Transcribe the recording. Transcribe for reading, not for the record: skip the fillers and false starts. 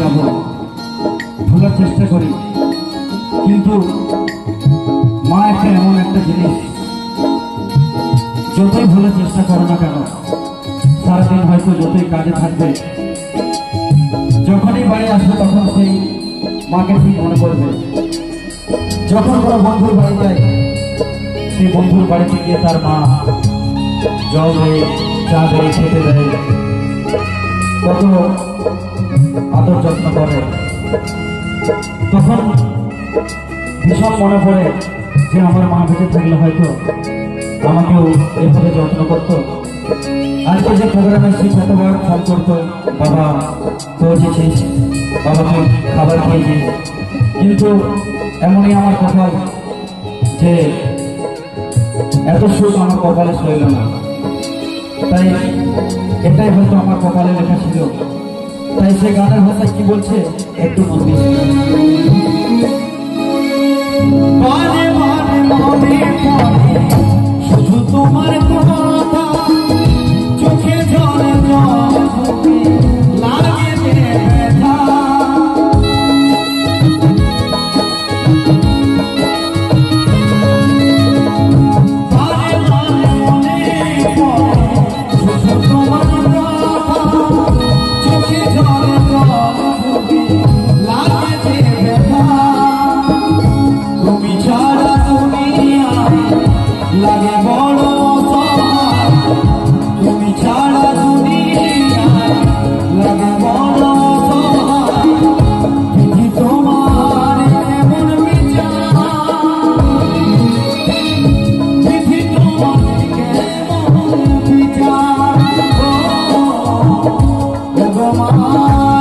যাব, ভোলার চেষ্টা করি, কিন্তু মা একটা এমন একটা জিনিস, যতই ভোলার চেষ্টা করো না কেন, সারাদিন হয়তো যতই কাজে থাকবে, যখনই বাড়ি আসবে তখন সেই মাকে ঠিক মনে করবে। যখন কোনো বন্ধুর বাড়ি যায়, সেই বন্ধুর বাড়িতে গিয়ে তার মা জল দেয়, চা দেয়, খেতে দেয়, কত আদর যত্ন করে, তখন ভীষণ মনে পড়ে যে আমার মা বেঁচে থাকলে হয়তো আমাকেও এভাবে যত্ন করতো। আজকে যে প্রোগ্রামে সে কতবার ফোন করতো, বাবা পৌঁছেছিস, বাবা তুই খাবার খেয়েছিস, কিন্তু এমনই আমার কপাল যে এত সুখ আমার কপালে সইল না। তাই এটাই হয়তো আমার কপালে লেখা ছিল। তাই সে গানের ভাষায় কি বলছে একটু মন দিয়ে শুধু তোমার কথা চোখে জলে লাগে ব্যথা, লাগে বড় অসহায়, তুমি ছাড়া দুনিয়ায় লাগে বড় অসহায়, দেখি তোমার এমন বিচার, দেখি তোমার এমন বিচার, ও মা